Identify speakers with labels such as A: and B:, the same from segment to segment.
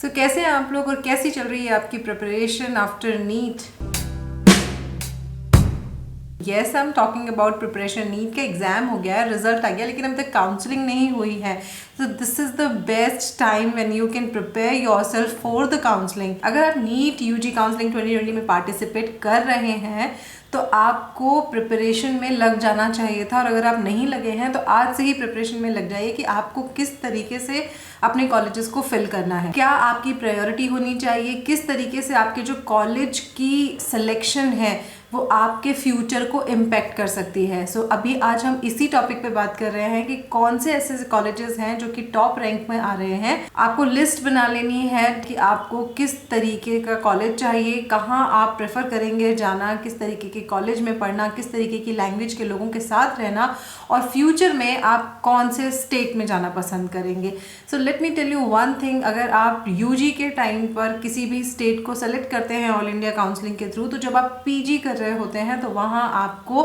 A: कैसे हैं आप लोग और कैसी चल रही है आपकी preparation after NEET? Yes, I am talking about preparation. NEET का एग्जाम हो गया है, रिजल्ट आ गया, लेकिन अभी तक काउंसलिंग नहीं हुई है। So this is the best time when you can prepare yourself for the counselling. अगर आप नीट यूजी काउंसलिंग 2020 में पार्टिसिपेट कर रहे हैं तो आपको प्रिपरेशन में लग जाना चाहिए था, और अगर आप नहीं लगे हैं तो आज से ही प्रिपरेशन में लग जाइए कि आपको किस तरीके से अपने कॉलेजेस को फिल करना है, क्या आपकी प्रायोरिटी होनी चाहिए, किस तरीके से आपके जो कॉलेज की सिलेक्शन है वो आपके फ्यूचर को इम्पैक्ट कर सकती है। सो अभी आज हम इसी टॉपिक पे बात कर रहे हैं कि कौन से ऐसे कॉलेजेस हैं जो कि टॉप रैंक में आ रहे हैं। आपको लिस्ट बना लेनी है कि आपको किस तरीके का कॉलेज चाहिए, कहाँ आप प्रेफर करेंगे जाना, किस तरीके के कॉलेज में पढ़ना, किस तरीके की लैंग्वेज के लोगों के साथ रहना, और फ्यूचर में आप कौन से स्टेट में जाना पसंद करेंगे। So let me tell you one thing, अगर आप यूजी के टाइम पर किसी भी स्टेट को सेलेक्ट करते हैं ऑल इंडिया काउंसलिंग के थ्रू, तो जब आप पीजी कर रहे होते हैं तो वहाँ आपको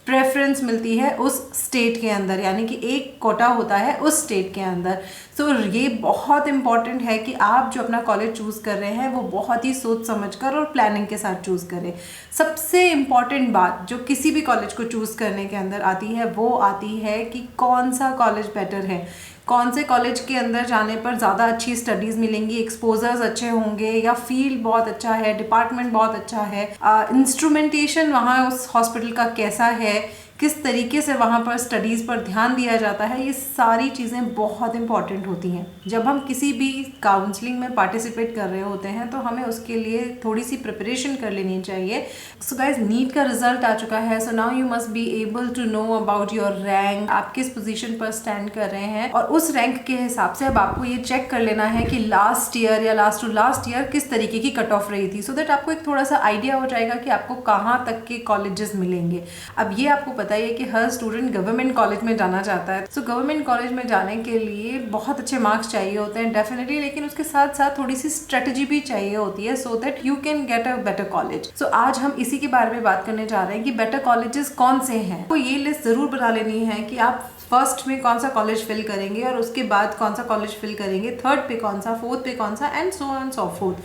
A: प्रेफरेंस मिलती है उस स्टेट के अंदर, यानी कि एक कोटा होता है उस स्टेट के अंदर। सो ये बहुत इंपॉर्टेंट है कि आप जो अपना कॉलेज चूज़ कर रहे हैं वो बहुत ही सोच समझकर और प्लानिंग के साथ चूज़ करें। सबसे इम्पॉर्टेंट बात जो किसी भी कॉलेज को चूज़ करने के अंदर आती है वो आती है कि कौन सा कॉलेज बेटर है, कौन से कॉलेज के अंदर जाने पर ज़्यादा अच्छी स्टडीज़ मिलेंगी, एक्सपोजर्स अच्छे होंगे, या फील्ड बहुत अच्छा है, डिपार्टमेंट बहुत अच्छा है, इंस्ट्रूमेंटेशन वहाँ उस हॉस्पिटल का कैसा है, किस तरीके से वहाँ पर स्टडीज़ पर ध्यान दिया जाता है। ये सारी चीज़ें बहुत इंपॉर्टेंट होती हैं। जब हम किसी भी काउंसलिंग में पार्टिसिपेट कर रहे होते हैं तो हमें उसके लिए थोड़ी सी प्रिपरेशन कर लेनी चाहिए। सो गाइज, नीट का रिजल्ट आ चुका है। So now you must be able to know about your rank, आप किस पोजीशन पर स्टैंड कर रहे हैं, और उस रैंक के हिसाब से अब आपको ये चेक कर लेना है कि लास्ट ईयर या लास्ट टू लास्ट ईयर किस तरीके की कट ऑफ रही थी, सो दैट आपको एक थोड़ा सा आइडिया हो जाएगा कि आपको कहाँ तक के कॉलेजेस मिलेंगे। अब ये आपको पता है कि हर स्टूडेंट गवर्नमेंट कॉलेज में जाना चाहता है। सो गवर्नमेंट कॉलेज में जाने के लिए बहुत अच्छे मार्क्स चाहिए होते हैं डेफिनेटली, लेकिन उसके साथ साथ थोड़ी सी स्ट्रेटजी भी चाहिए होती है so that you can get a better college. So आज हम इसी के बारे में बात करने जा रहे हैं कि बेटर कॉलेजेस कौन से हैं। तो ये लिस्ट जरूर बना लेनी है कि आप फर्स्ट में कौन सा कॉलेज फिल करेंगे, और उसके बाद कौन सा कॉलेज फिल करेंगे, थर्ड पे कौन सा, फोर्थ पे कौन सा, and so on so fourth.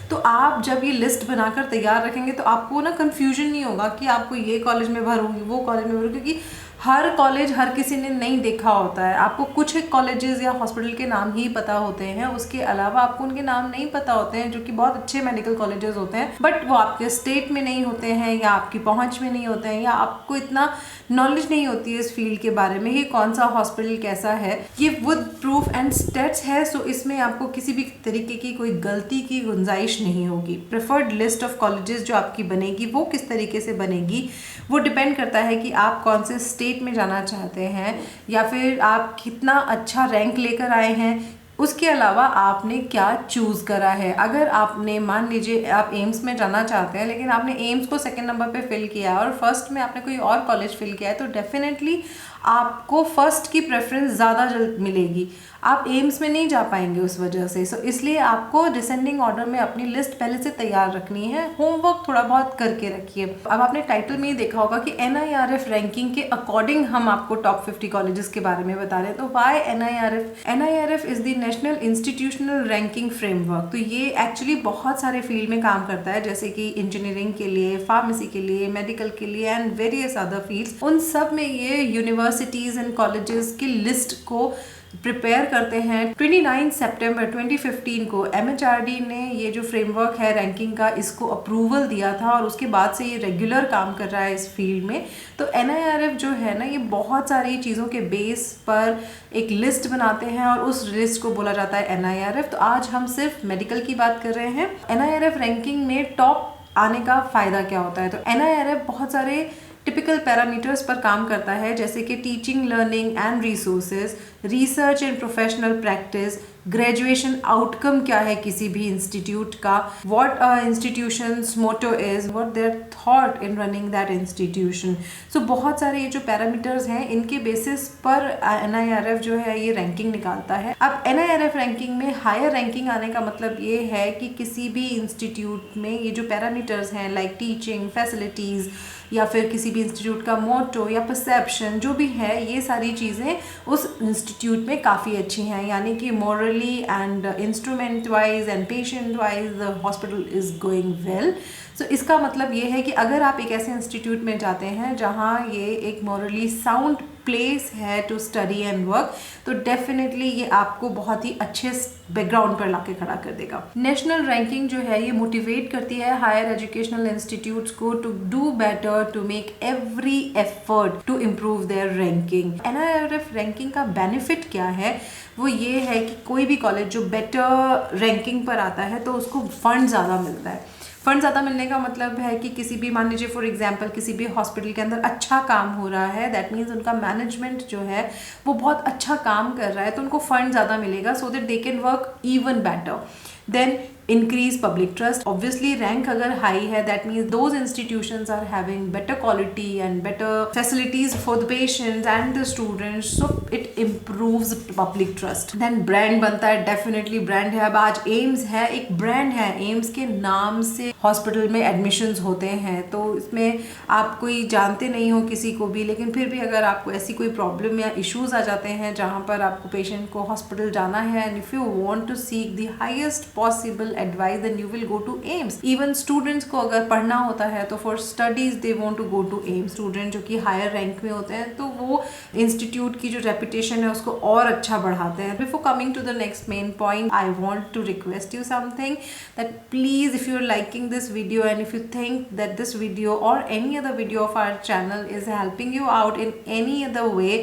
A: तो आप जब ये लिस्ट बनाकर तैयार रखेंगे तो आपको ना कन्फ्यूजन नहीं होगा कि आपको ये कॉलेज में भरूंगी, वो कॉलेज में भरूंगी, क्योंकि हर कॉलेज हर किसी ने नहीं देखा होता है। आपको कुछ कॉलेजेस या हॉस्पिटल के नाम ही पता होते हैं, उसके अलावा आपको उनके नाम नहीं पता होते हैं, जो कि बहुत अच्छे मेडिकल कॉलेजेस होते हैं, बट वो आपके स्टेट में नहीं होते हैं या आपकी पहुंच में नहीं होते हैं, या आपको इतना नॉलेज नहीं होती है इस फील्ड के बारे में कि कौन सा हॉस्पिटल कैसा है। ये विद प्रूफ एंड स्टेट्स है, सो इसमें आपको किसी भी तरीके की कोई गलती की गुंजाइश नहीं होगी। प्रेफर्ड लिस्ट ऑफ कॉलेजेस जो आपकी बनेगी वो किस तरीके से बनेगी वो डिपेंड करता है कि आप कौन से स्टेट में जाना चाहते हैं, या फिर आप कितना अच्छा रैंक लेकर आए हैं, उसके अलावा आपने क्या चूज़ करा है। अगर आपने, मान लीजिए आप एम्स में जाना चाहते हैं लेकिन आपने एम्स को सेकंड नंबर पे फिल किया और फर्स्ट में आपने कोई और कॉलेज फिल किया है, तो डेफिनेटली आपको फर्स्ट की प्रेफरेंस ज़्यादा जल्द मिलेगी, आप एम्स में नहीं जा पाएंगे उस वजह से। सो इसलिए आपको डिसेंडिंग ऑर्डर में अपनी लिस्ट पहले से तैयार रखनी है, होमवर्क थोड़ा बहुत करके रखिए। अब आपने टाइटल में ही देखा होगा कि NIRF रैंकिंग के अकॉर्डिंग हम आपको टॉप 50 कॉलेजेस के बारे में बता रहे हैं। तो why NIRF? NIRF is the national institutional ranking framework. तो ये एक्चुअली बहुत सारे फील्ड में काम करता है, जैसे कि इंजीनियरिंग के लिए, फार्मेसी के लिए, मेडिकल के लिए एंड वेरियस अदर फील्ड्स। उन सब में ये यूनिवर्सिटीज एंड कॉलेजेस की लिस्ट को प्रिपेयर करते हैं। 29 सितंबर 2015 को MHRD ने ये जो फ्रेमवर्क है रैंकिंग का, इसको अप्रूवल दिया था, और उसके बाद से ये रेगुलर काम कर रहा है इस फील्ड में। तो NIRF जो है ना, ये बहुत सारी चीज़ों के बेस पर एक लिस्ट बनाते हैं और उस लिस्ट को बोला जाता है NIRF। तो आज हम सिर्फ मेडिकल की बात कर रहे हैं। NIRF रैंकिंग में टॉप आने का फ़ायदा क्या होता है? तो NIRF बहुत सारे टिपिकल पैरामीटर्स पर काम करता है, जैसे कि teaching, learning and resources, research and professional practice, graduation outcome क्या है किसी भी इंस्टीट्यूट का, what institutions motto is, what their thought in running that institution. So बहुत सारे ये जो पैरामीटर्स हैं इनके बेसिस पर NIRF जो है ये रैंकिंग निकालता है। अब NIRF रैंकिंग में हायर रैंकिंग आने का मतलब ये है कि किसी भी इंस्टीट्यूट में ये जो पैरामीटर्स हैं, लाइक टीचिंग, फैसिलिटीज़, या फिर किसी भी इंस्टीट्यूट का मोटो या परसेप्शन जो भी है, ये सारी चीज़ें उस इंस्टीट्यूट में काफ़ी अच्छी हैं, यानी कि moral morally and instrument wise and patient wise the hospital is going well. So इसका मतलब ये है कि अगर आप एक ऐसे इंस्टीट्यूट में जाते हैं जहाँ ये एक मॉरली साउंड प्लेस है टू स्टडी एंड वर्क, तो डेफिनेटली ये आपको बहुत ही अच्छे बैकग्राउंड पर लाके खड़ा कर देगा। नेशनल रैंकिंग जो है ये मोटिवेट करती है हायर एजुकेशनल इंस्टीट्यूट्स को to do better, to make every effort to improve their ranking. NIRF ranking का बेनिफिट क्या है, वो ये है कि कोई भी कॉलेज जो बेटर रैंकिंग पर आता है तो उसको फंड ज़्यादा मिलता है। फंड ज़्यादा मिलने का मतलब है कि किसी भी, मान लीजिए फॉर एग्जांपल किसी भी हॉस्पिटल के अंदर अच्छा काम हो रहा है, दैट मीन्स उनका मैनेजमेंट जो है वो बहुत अच्छा काम कर रहा है, तो उनको फंड ज़्यादा मिलेगा so that they can work even better. Then increase public trust. Obviously rank अगर high है that means those institutions are having better quality and better facilities for the patients and the students, so it improves public trust. Then brand बनता है, definitely brand है। अब आज AIIMS है, एक brand है, एम्स के नाम से हॉस्पिटल में एडमिशन्स होते हैं, तो इसमें आप कोई जानते नहीं हो किसी को भी, लेकिन फिर भी अगर आपको ऐसी कोई प्रॉब्लम या इश्यूज आ जाते हैं जहाँ पर आपको पेशेंट को हॉस्पिटल जाना है and if you want to seek the highest possible advice then you will go to AIIMS. Even students को अगर पढ़ना होता है तो for studies they want to go to AIIMS. Student जो कि हायर रैंक में होते हैं तो वो इंस्टीट्यूट की जो रेपुटेशन है उसको और अच्छा बढ़ाते हैं। Before coming to the next main point, I want to request you something that please if you are liking this video and if you think that this video or any other video of our channel is helping you out in any other way,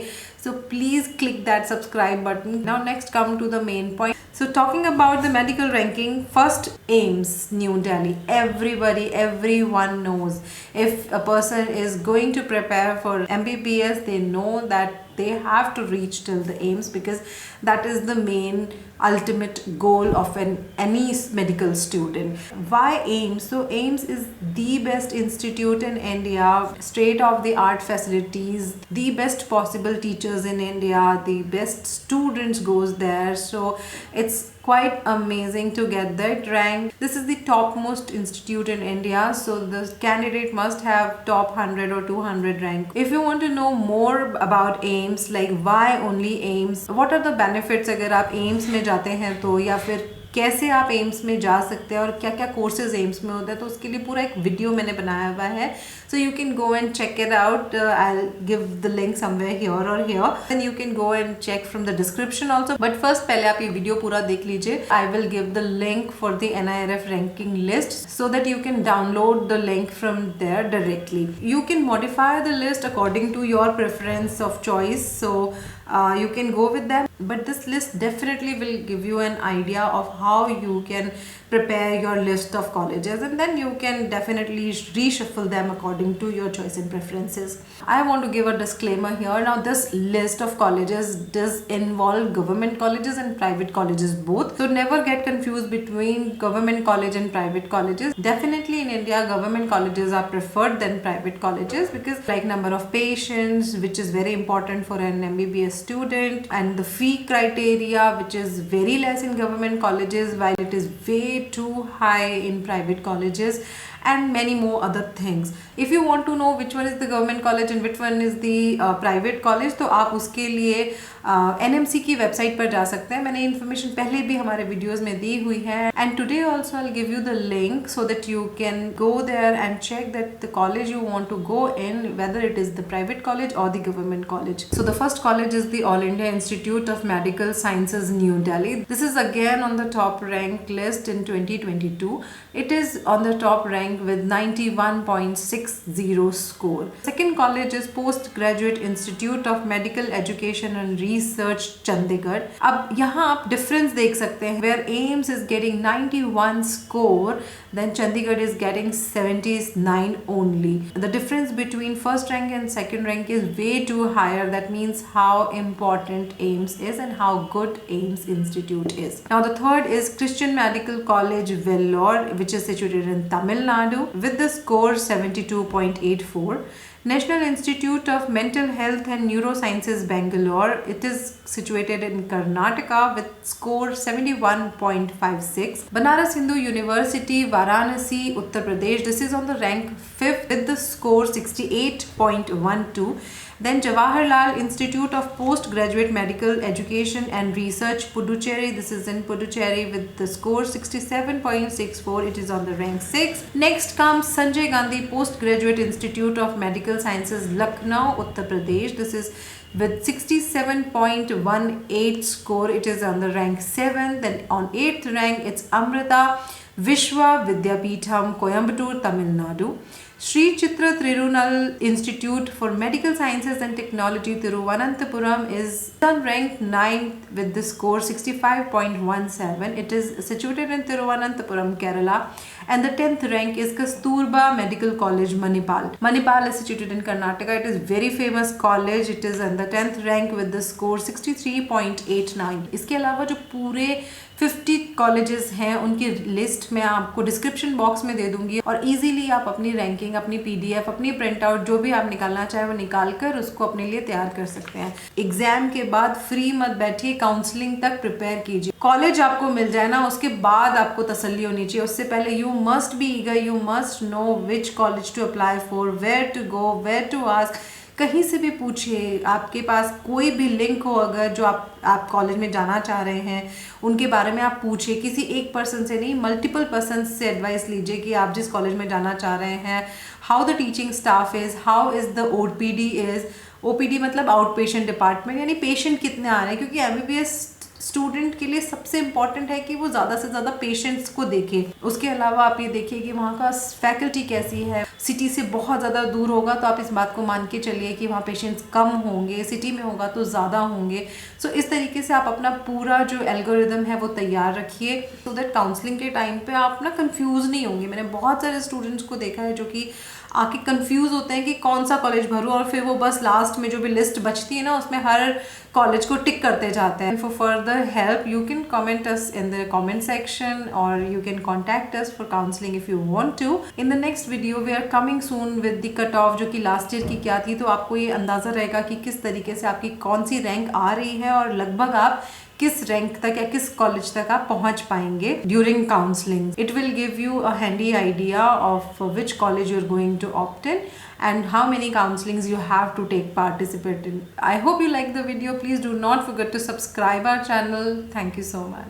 A: so please click that subscribe button. Now next come to the main point. So talking about the medical ranking, first AIIMS New Delhi. Everyone knows if a person is going to prepare for MBBS, they know that they have to reach till the AIIMS because that is the main ultimate goal of any medical student. Why AIIMS? So AIIMS is the best institute in India, state of the art facilities, the best possible teachers in India, the best students goes there, so it's quite amazing to get that rank. This is the topmost institute in India, so the candidate must have top 100 or 200 rank. If you want to know more about AIIMS, like why only AIIMS, what are the benefits अगर आप AIIMS में जाते हैं तो, या फिर कैसे आप एम्स में जा सकते हैं और क्या क्या कोर्सेज एम्स में होता है, तो उसके लिए पूरा एक वीडियो मैंने बनाया हुआ है, so you can go and check it out. I will give the link somewhere here और here, then you can go and check from the description also, but first पहले आप ये वीडियो पूरा देख लीजिए। I will give the link for the NIRF ranking list so that you can download the link from there directly. You can modify the list according to your preference of choice, so you can go with them, but this list definitely will give you an idea of how you can prepare your list of colleges, and then you can definitely reshuffle them according to your choice and preferences. I want to give a disclaimer here. Now this list of colleges does involve government colleges and private colleges both, so never get confused between government college and private colleges. Definitely in India government colleges are preferred than private colleges because like number of patients, which is very important for an MBBS student, and the fee criteria, which is very less in government colleges while it is way too high in private colleges, and many more other things. If you want to know which one is the government college and which one is the private college, तो आप उसके लिए NMC की website पर जा सकते हैं। मैंने इन्फॉर्मेशन पहले भी हमारे वीडियोस में दी हुई है, and today also I will give you the link so that you can go there and check that the college you want to go in, whether it is the private college और the government college. So the first college is the all India institute of medical sciences new Delhi. This is again on the top rank list in 2022. It is on the top rank with 91.60 score. Second college is Postgraduate Institute of Medical Education and Research, Chandigarh. अब यहाँ आप difference देख सकते हैं, where AIIMS is getting 91 score, then Chandigarh is getting 79 only. The difference between first rank and second rank is way too higher. That means how important AIIMS is and how good AIIMS Institute is. Now the third is Christian Medical College, Vellore, which is situated in Tamil Nadu with the score 72.84. National Institute of Mental Health and Neurosciences, Bangalore. It is situated in Karnataka with score 71.56. Banaras Hindu University, Varanasi, Uttar Pradesh. This is on the rank 5th with the score 68.12. Then Jawaharlal Institute of Postgraduate Medical Education and Research, Puducherry. This is in Puducherry with the score 67.64. It is on the rank 6. Next comes Sanjay Gandhi Postgraduate Institute of Medical Sciences, Lucknow, Uttar Pradesh. This is with 67.18 score. It is on the rank 7. Then on 8th rank, it's Amrita Vishwa Vidyapeetham, Coimbatore, Tamil Nadu. Sri Chitra Tirunal Institute for Medical Sciences and Technology, Thiruvananthapuram, is on rank 9th with the score 65.17. It is situated in Thiruvananthapuram, Kerala. And the 10th rank is Kasturba Medical College, Manipal. Manipal is situated in Karnataka. It is very famous college. It is on the 10th rank with the score 63.89. इसके अलावा जो पूरे 50 colleges हैं उनकी list मैं आपको description box में दे दूंगी और इजीली आप अपनी रैंकिंग, अपनी पीडीएफ, अपनी प्रिंट आउट जो भी आप निकालना चाहे वो निकाल कर उसको अपने लिए तैयार कर सकते हैं। एग्जाम के बाद फ्री मत बैठिए, काउंसलिंग तक प्रिपेयर कीजिए। कॉलेज आपको मिल जाए ना, उसके बाद आपको तसल्ली होनी चाहिए। उससे पहले you must be eager, you must know which college to apply for, where to go, where to ask. कहीं से भी पूछिए, आपके पास कोई भी लिंक हो अगर जो आप कॉलेज में जाना चाह रहे हैं उनके बारे में आप पूछिए। किसी एक पर्सन से नहीं, मल्टीपल पर्सन से एडवाइस लीजिए कि आप जिस कॉलेज में जाना चाह रहे हैं, how the teaching staff is, how is the OPD is. OPD मतलब आउट पेशेंट डिपार्टमेंट, यानी पेशेंट कितने आ रहे हैं, क्योंकि एमबीबीएस स्टूडेंट के लिए सबसे इम्पॉर्टेंट है कि वो ज़्यादा से ज़्यादा पेशेंट्स को देखे। उसके अलावा आप ये देखिए कि वहाँ का फैकल्टी कैसी है। सिटी से बहुत ज़्यादा दूर होगा तो आप इस बात को मान के चलिए कि वहाँ पेशेंट्स कम होंगे, सिटी में होगा तो ज़्यादा होंगे। सो इस तरीके से आप अपना पूरा जो एल्गोरिदम है वो तैयार रखिए सो दैट काउंसलिंग के टाइम पे आप ना कंफ्यूज नहीं होंगे। मैंने बहुत सारे स्टूडेंट्स को देखा है जो कि आके कंफ्यूज होते हैं कि कौन सा कॉलेज भरूँ, और फिर वो बस लास्ट में जो भी लिस्ट बचती है ना उसमें हर कॉलेज को टिक करते जाते हैं। For further help you can comment us in the comment section और you can contact us for counselling if you want to. In the next video we are coming soon with the cut off जो कि last year की क्या थी, तो आपको ये अंदाज़ा रहेगा कि किस तरीके से आपकी कौन सी रैंक आ रही है और लगभग आप किस रैंक तक या किस कॉलेज तक आप पहुंच पाएंगे during counselling. It will give you a handy idea of which college you are going to opt in and how many counselings you have to participate in. I hope you like the video. Please do not forget to subscribe our channel. Thank you so much.